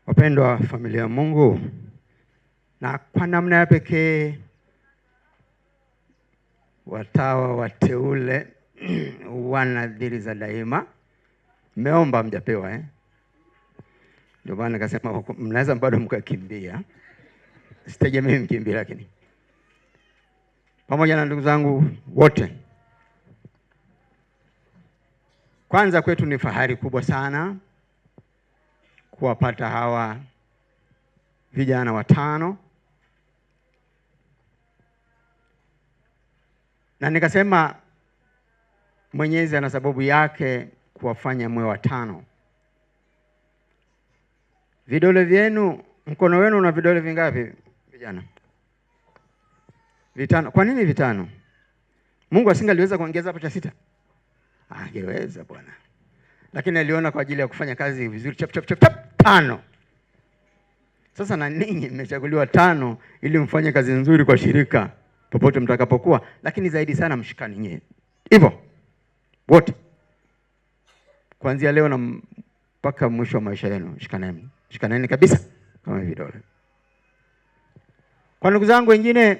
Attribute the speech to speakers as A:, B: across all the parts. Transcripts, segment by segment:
A: Wapendwa wa familia ya Mungu, na kwa namna ya pekee watawa wateule wanadhiri za daima, mmeomba mjapewa Ndio maana nikasema mnaweza bado mkakimbia. Sitegemei mkimbia, lakini pamoja na ndugu zangu wote, kwanza kwetu ni fahari kubwa sana kuwapata hawa vijana watano, na nikasema Mwenyezi ana sababu yake kuwafanya mwe watano. Vidole vyenu, mkono wenu una vidole vingapi vijana? Vitano. Kwa nini vitano? Mungu asingaliweza kuongeza hapo cha sita? Angeweza Bwana, lakini aliona kwa ajili ya kufanya kazi vizuri chap tano. Sasa na ninyi mmechaguliwa tano ili mfanye kazi nzuri kwa shirika popote mtakapokuwa, lakini zaidi sana mshikani nyinyi. Hivyo wote kuanzia leo na mpaka mwisho wa maisha yenu, shikaneni kabisa kama vidole. Kwa ndugu zangu wengine,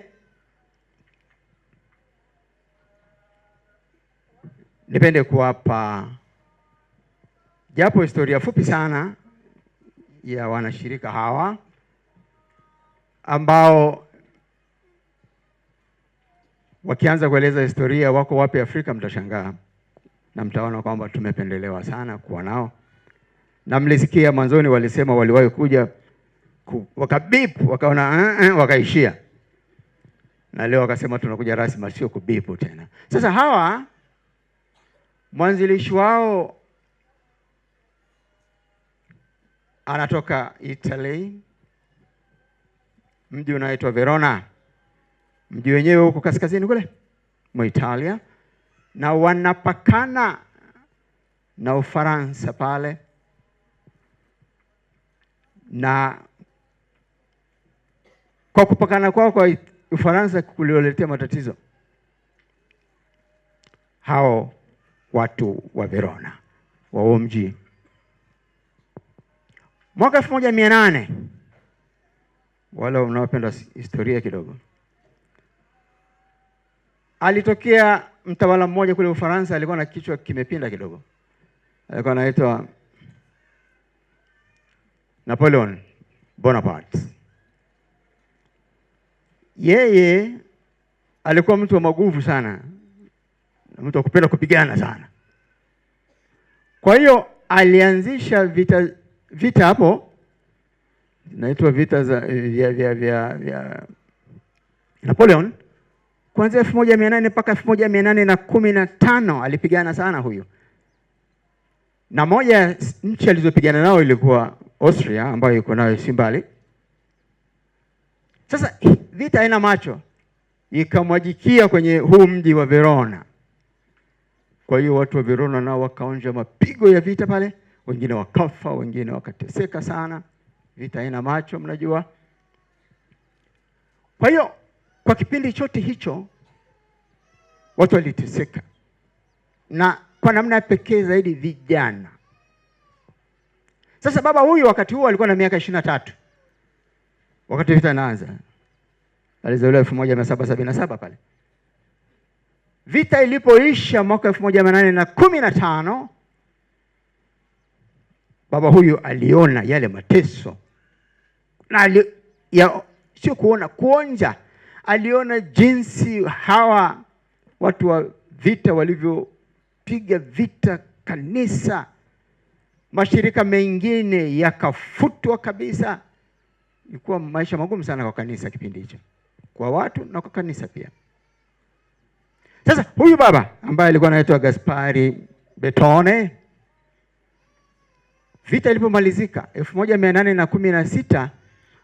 A: nipende kuwapa japo historia fupi sana ya wanashirika hawa ambao wakianza kueleza historia wako wapi Afrika mtashangaa na mtaona kwamba tumependelewa sana kuwa nao. Na mlisikia mwanzoni walisema waliwahi kuja wakabip, wakaona wakaishia. Na leo wakasema tunakuja rasmi, sio kubipu tena. Sasa hawa mwanzilishi wao anatoka Italy, mji unaitwa Verona. Mji wenyewe huko kaskazini kule mwa Italia, na wanapakana na Ufaransa pale, na kwa kupakana kwao kwa Ufaransa kulioletea matatizo hao watu wa Verona wa mji. Mwaka 1800, wale wanaopenda historia kidogo, alitokea mtawala mmoja kule Ufaransa, alikuwa na kichwa kimepinda kidogo. Alikuwa anaitwa Napoleon Bonaparte. Yeye alikuwa mtu wa maguvu sana, mtu wa kupenda kupigana sana. Kwa hiyo alianzisha vita hapo, naitwa vita za vya Napoleon, kuanzia 1800 mpaka 1815 alipigana sana huyo. Na moja nchi alizopigana nao ilikuwa Austria, ambayo iko nayo Simbali. Sasa vita haina macho, ikamwajikia kwenye huu mji wa Verona. Kwa hiyo watu wa Verona nao wakaonja mapigo ya vita pale, wengine wakafa, wengine wakateseka sana. Vita haina macho, mnajua. Kwa hiyo kwa kipindi chote hicho watu waliteseka, na kwa namna pekee zaidi vijana. Sasa baba huyu wakati huo alikuwa na miaka 23 wakati vita inaanza. Alizaliwa 1777 pale. Vita ilipoisha mwaka 1815, baba huyu aliona yale mateso, na sio kuonja. Aliona jinsi hawa watu wa vita walivyopiga vita kanisa, mashirika mengine yakafutwa kabisa. Ilikuwa maisha magumu sana kwa kanisa kipindi hicho, kwa watu na kwa kanisa pia. Sasa huyu baba ambaye alikuwa anaitwa Gaspari Bertone, vita ilipomalizika 1816,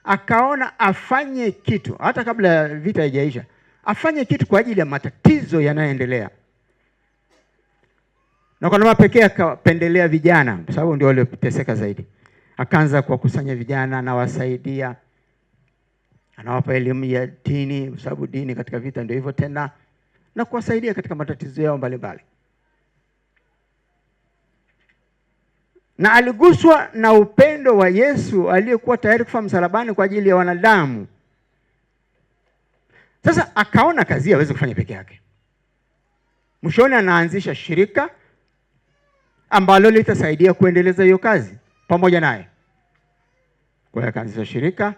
A: akaona afanye kitu, hata kabla ya vita haijaisha, afanye kitu kwa ajili ya matatizo yanayoendelea. Na kwa namna pekee akapendelea vijana, kwa sababu ndio walioteseka zaidi. Akaanza kuwakusanya vijana, anawasaidia, anawapa elimu ya dini, kwa sababu dini katika vita ndio hivyo tena, na kuwasaidia katika matatizo yao mbalimbali. na aliguswa na upendo wa Yesu aliyekuwa tayari kufa msalabani kwa ajili ya wanadamu. Sasa akaona kazi hawezi kufanya peke yake. Mwishoni anaanzisha shirika ambalo litasaidia kuendeleza hiyo kazi pamoja naye. Kwa hiyo akaanzisha shirika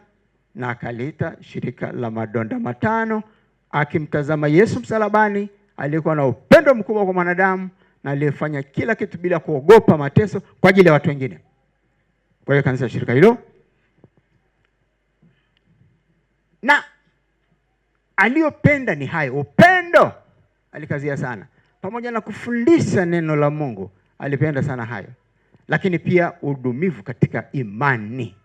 A: na akaliita shirika la madonda matano, akimtazama Yesu msalabani aliyekuwa na upendo mkubwa kwa mwanadamu na aliyefanya kila kitu bila kuogopa mateso kwa ajili ya watu wengine. Kwa hiyo akaanzisha shirika hilo, na aliyopenda ni hayo. Upendo alikazia sana, pamoja na kufundisha neno la Mungu alipenda sana hayo, lakini pia udumivu katika imani.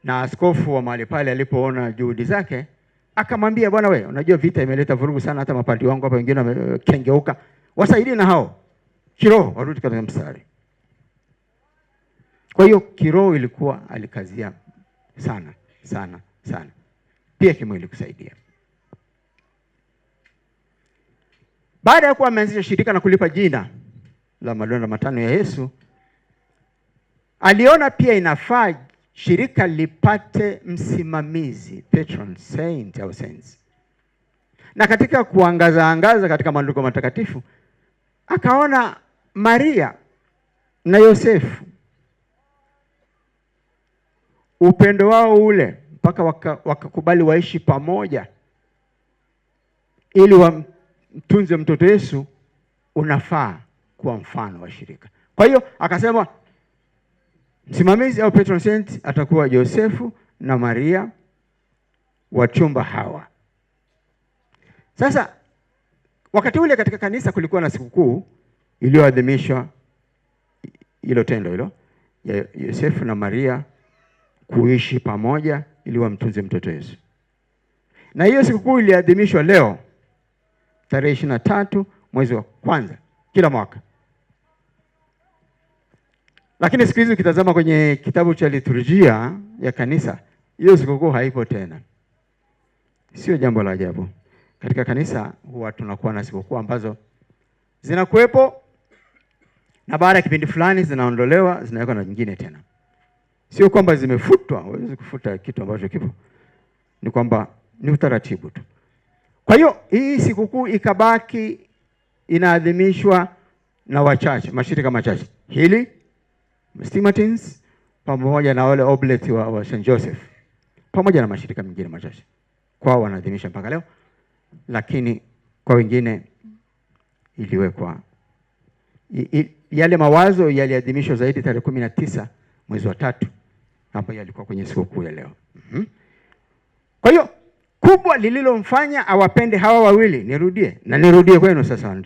A: Na askofu wa mahali pale alipoona juhudi zake akamwambia, bwana we, unajua vita imeleta vurugu sana, hata mapadri wangu hapa wengine wamekengeuka, wasaidie na hao kiroho warudi katika mstari. Kwa hiyo kiroho ilikuwa alikazia sana sana sana, pia kimwili kusaidia. Baada ya kuwa ameanzisha shirika na kulipa jina la madonda matano ya Yesu, aliona pia inafaa shirika lipate msimamizi, patron saint au saints. Na katika kuangaza katika maandiko matakatifu akaona Maria na Yosefu, upendo wao ule mpaka wakakubali waishi pamoja ili wamtunze mtoto Yesu, unafaa kuwa mfano wa shirika. Kwa hiyo akasema msimamizi au patron saint atakuwa Yosefu na Maria, wachumba hawa. Sasa wakati ule katika kanisa kulikuwa na sikukuu iliyoadhimishwa, hilo tendo hilo ya Yosefu na Maria kuishi pamoja ili wamtunze mtoto Yesu. Na hiyo sikukuu iliadhimishwa leo tarehe 23 mwezi wa kwanza kila mwaka. Lakini siku hizi ukitazama kwenye kitabu cha liturujia ya kanisa, hiyo sikukuu haipo tena. Sio jambo la ajabu. Katika kanisa huwa tunakuwa na sikukuu ambazo zinakuwepo na baada ya kipindi fulani zinaondolewa, zinawekwa na nyingine tena. Sio kwamba zimefutwa, huwezi kufuta kitu ambacho kipo. Ni kwamba ni utaratibu tu. Kwa hiyo hii sikukuu ikabaki inaadhimishwa na wachache, mashirika machache. Hili Stigmatins pamoja na wale Oblate wa St. Joseph pamoja na mashirika mengine machache, kwao wanaadhimisha mpaka leo, lakini kwa wengine iliwekwa yale mawazo yaliadhimishwa zaidi tarehe 19 mwezi wa 3, hapo yalikuwa kwenye sikukuu ya leo. Kwa hiyo kubwa lililomfanya awapende hawa wawili, nirudie kwenu sasa,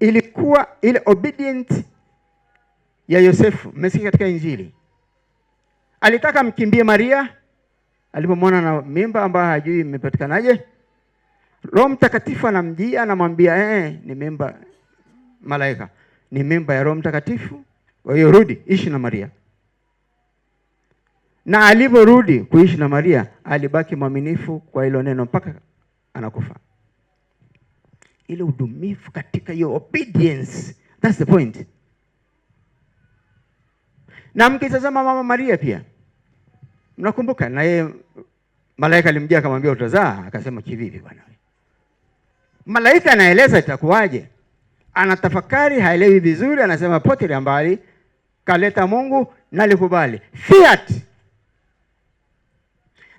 A: ilikuwa ile obedient ya Yosefu. Mmesikia katika Injili, alitaka mkimbie Maria alipomwona na mimba ambayo hajui imepatikanaje. Roho Mtakatifu anamjia, anamwambia ni mimba, malaika, ni mimba ya Roho Mtakatifu, kwa hiyo rudi ishi na Maria. Na aliporudi kuishi na Maria alibaki mwaminifu kwa hilo neno mpaka anakufa. Ile udumifu katika hiyo obedience, that's the point. Na mkitazama mama Maria pia, mnakumbuka na yeye malaika alimjia akamwambia utazaa, akasema kivipi bwana? Malaika anaeleza itakuwaje, anatafakari, haelewi vizuri, anasema potelea mbali, kaleta Mungu nalikubali, fiat.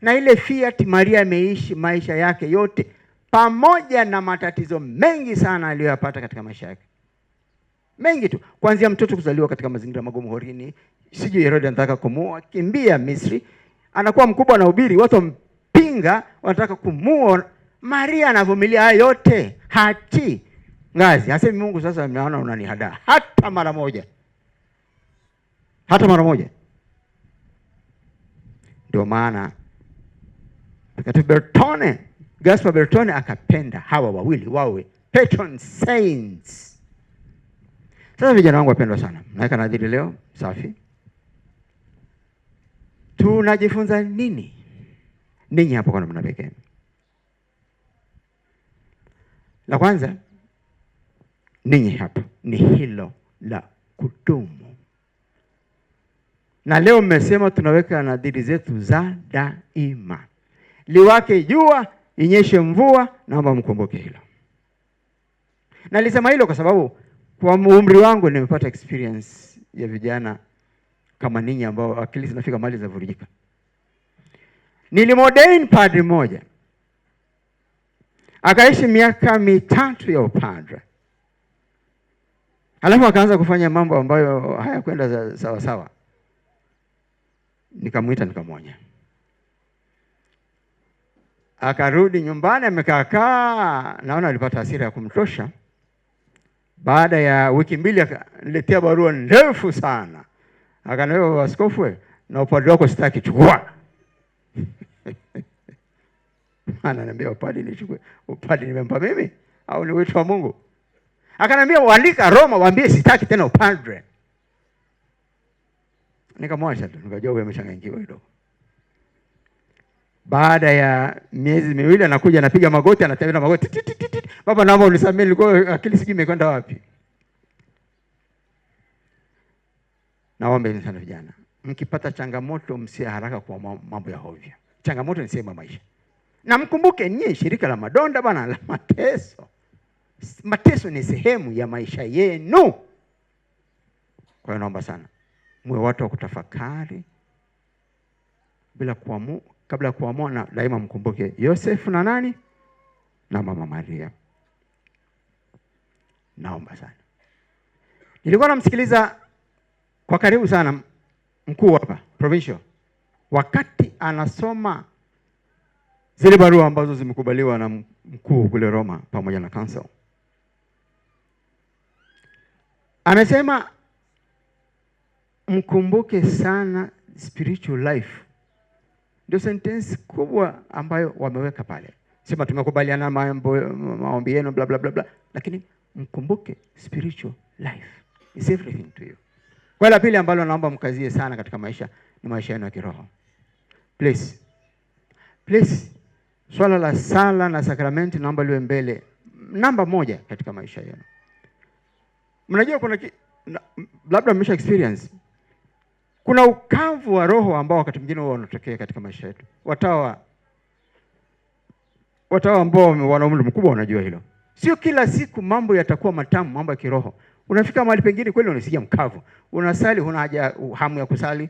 A: Na ile fiat Maria ameishi maisha yake yote, pamoja na matatizo mengi sana aliyoyapata katika maisha yake. Mengi tu, kuanzia mtoto kuzaliwa katika mazingira magumu horini, sijui Herode anataka kumuua, kimbia Misri, anakuwa mkubwa na ubiri, watu mpinga, wanataka kumuua. Maria anavumilia haya yote, hati ngazi, hasemi Mungu sasa ameona unanihadaa hata mara moja. Hata mara moja. Ndio maana Mtakatifu Bertone, Gaspar Bertone akapenda hawa wawili wawe patron saints. Sasa vijana wangu wapendwa sana, naweka nadhiri leo safi. Tunajifunza nini? Ninyi hapo kwa namna pekee. La kwanza, ninyi hapa, ni hilo la kudumu. Na leo mmesema tunaweka nadhiri zetu za daima. Liwake jua, inyeshe mvua, naomba mkumbuke hilo. Na nilisema hilo kwa sababu kwa umri wangu nimepata experience ya vijana kama ninyi ambao akili zinafika mahali za vurujika. Nilimordain padri mmoja, akaishi miaka 3 ya upadre. Alafu akaanza kufanya mambo ambayo hayakwenda sawa sawa. Nikamuita nikamwonya. Akarudi nyumbani amekaa, naona alipata hasira ya kumtosha. Baada ya wiki 2 akaniletea barua ndefu sana. Akaniambia, askofu, na upadre wako sitaki, chukua. Ananiambia, upadre nichukue? Upadre nimempa mimi au ni wito wa Mungu? Akaniambia, uandika Roma waambie sitaki tena upadre. Nikamwacha tu, nikajua huyu amechanganyikiwa kidogo. Baada ya miezi 2 anakuja anapiga magoti, anatembea magoti. Baba, naomba unisamehe, nilikuwa akili sijui imekwenda wapi. Naomba sana vijana, mkipata changamoto msia haraka kwa mambo ya hovyo. Changamoto ni sehemu ya maisha. Na mkumbuke nyie shirika la madonda bana, la mateso. Mateso ni sehemu ya maisha yenu. Kwa hiyo naomba sana mwe watu wa kutafakari bila kuamua, kabla ya kuamua, na daima mkumbuke Yosefu na nani? Na Mama Maria. Naomba sana. Nilikuwa namsikiliza kwa karibu sana mkuu hapa provincial wakati anasoma zile barua ambazo zimekubaliwa na mkuu kule Roma pamoja na council. Amesema mkumbuke sana spiritual life. Ndio sentence kubwa ambayo wameweka pale. Sema tumekubaliana maombi yenu bla bla bla bla, lakini mkumbuke spiritual life is everything to you. Kwa la pili ambalo naomba mkazie sana katika maisha ni maisha yenu ya kiroho. Please. Swala la sala na sakramenti naomba liwe mbele namba 1 katika maisha yenu. Mnajua kuna labda mmesha experience kuna ukavu wa roho ambao wakati mwingine huwa unatokea katika maisha yetu. Watawa ambao wana umri mkubwa wanajua hilo. Sio kila siku mambo yatakuwa matamu, mambo ya kiroho. Unafika mahali pengine kweli unasikia mkavu. Unasali, huna haja hamu ya kusali.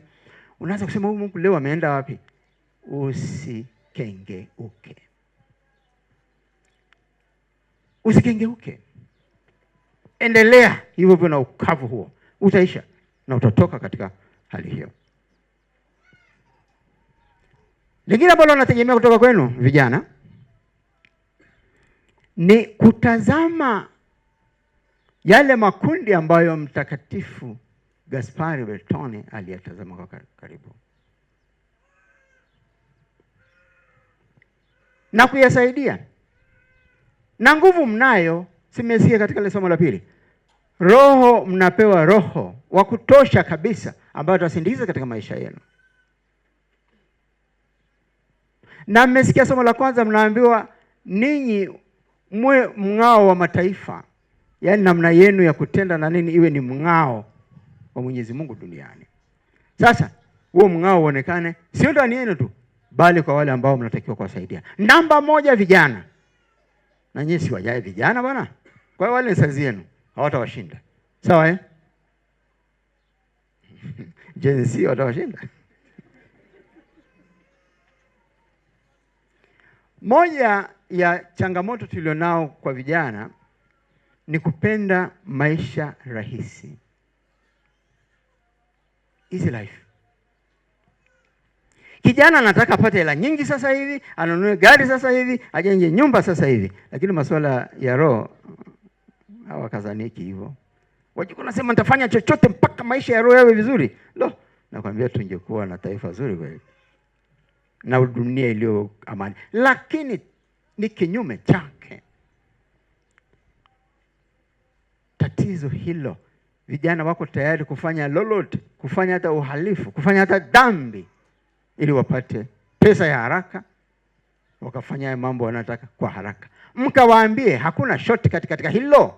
A: Unaanza kusema huyu Mungu leo ameenda wapi? Usikengeuke. Usikengeuke. Endelea hivyo na ukavu huo. Utaisha na utatoka katika hali hiyo. Lingine ambalo nategemea kutoka kwenu vijana ni kutazama yale makundi ambayo Mtakatifu Gaspari Bertone aliyatazama kwa karibu na kuyasaidia. Na nguvu mnayo, simesikia katika ile somo la pili. Roho mnapewa, roho wa kutosha kabisa ambayo tutasindikiza katika maisha yenu. Na mmesikia somo la kwanza, mnaambiwa ninyi mwe mng'ao wa mataifa. Yaani namna yenu ya kutenda na nini iwe ni mng'ao wa Mwenyezi Mungu duniani. Sasa huo mng'ao uonekane sio ndani yenu tu, bali kwa wale ambao mnatakiwa kuwasaidia. Namba 1 vijana. Na nyinyi si wajae vijana bwana. Kwa hiyo wale ni sazi yenu, hawatawashinda. Sawa Gen Z watawashinda. Moja ya changamoto tulionao kwa vijana ni kupenda maisha rahisi. Easy life. Kijana anataka apate hela nyingi sasa hivi, anunue gari sasa hivi, ajenge nyumba sasa hivi. Lakini masuala ya roho hawakazaniki hivyo. Wajikuwa nasema nitafanya chochote mpaka maisha ya roho yawe vizuri. Nakwambia tungekuwa na taifa zuri kweli. Na dunia iliyo amani. Lakini ni kinyume chake. Tatizo hilo, vijana wako tayari kufanya lolote, kufanya hata uhalifu, kufanya hata dhambi ili wapate pesa ya haraka, wakafanya mambo wanataka kwa haraka. Mkawaambie hakuna shortcut katika hilo.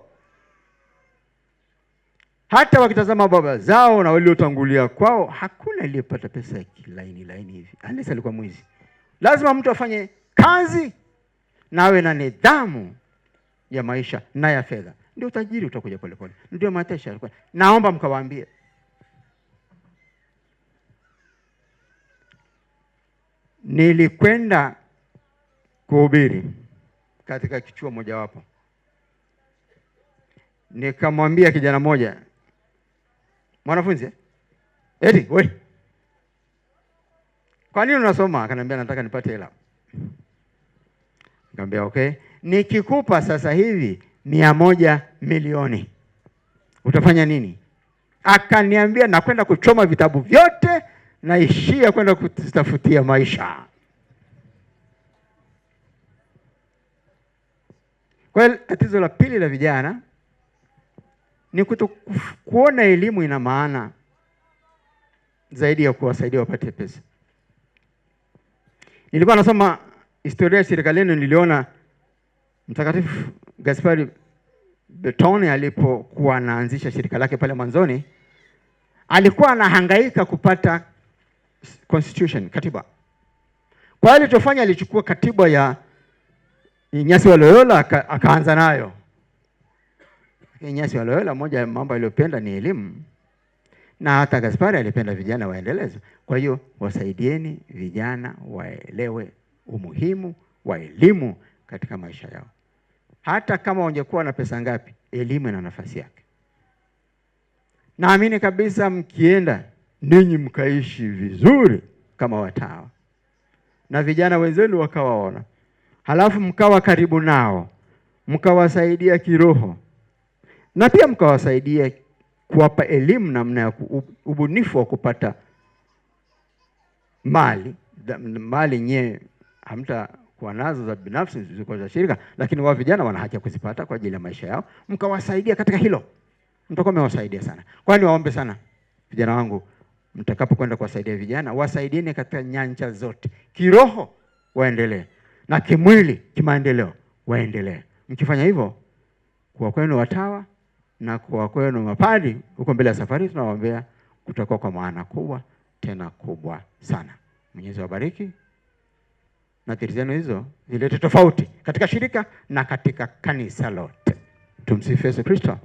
A: Hata wakitazama baba zao na waliotangulia kwao, hakuna aliyepata pesa ya laini hivi, unless alikuwa mwizi. Lazima mtu afanye kazi na awe na nidhamu ya maisha na ya fedha, ndio utajiri utakuja polepole. Ndio Matesha alikuwa. Naomba mkawaambie. Nilikwenda kuhubiri katika kichuo mojawapo, nikamwambia kijana mmoja, mwanafunzi, eti wewe, kwa nini unasoma? Akaniambia nataka nipate hela. Nikamwambia okay, nikikupa sasa hivi 100 milioni utafanya nini? Akaniambia nakwenda kuchoma vitabu vyote, naishia kwenda kutafutia maisha. Kwa hiyo tatizo la pili la vijana ni kuona elimu ina maana zaidi ya kuwasaidia wapate pesa. Nilikuwa nasoma historia ya shirika lenu, niliona Mtakatifu Gaspari Bertone alipokuwa anaanzisha shirika lake pale mwanzoni, alikuwa anahangaika kupata constitution, katiba. Kwa hiyo alichofanya, alichukua katiba ya Ignasi wa Loyola akaanza nayo. Ignasi wa Loyola, moja ya mambo aliyopenda ni elimu, na hata Gaspari alipenda vijana waendeleze. Kwa hiyo wasaidieni vijana waelewe umuhimu wa elimu katika maisha yao. Hata kama ungekuwa na pesa ngapi, elimu ina nafasi yake. Naamini kabisa mkienda ninyi mkaishi vizuri kama watawa, na vijana wenzenu wakawaona, halafu mkawa karibu nao, mkawasaidia kiroho, na pia mkawasaidia kuwapa elimu namna ya ubunifu wa kupata mali nye hamtakuwa nazo za binafsi ziko za shirika, lakini wao vijana wana haki ya kuzipata kwa ajili ya maisha yao. Mkawasaidia katika hilo, mtakuwa mmewasaidia sana. Kwani waombe sana vijana wangu, mtakapokwenda kuwasaidia vijana, wasaidieni katika nyanja zote. Kiroho waendelee, na kimwili, kimaendeleo waendelee. Mkifanya hivyo, kwa kwenu watawa na kwa kwenu mapadi, huko mbele ya safari tunawaombea kutakuwa kwa maana kubwa, tena kubwa sana. Mwenyezi wabariki, na tiri zenu hizo zilete tofauti katika shirika na katika kanisa lote. Tumsifu Yesu Kristo.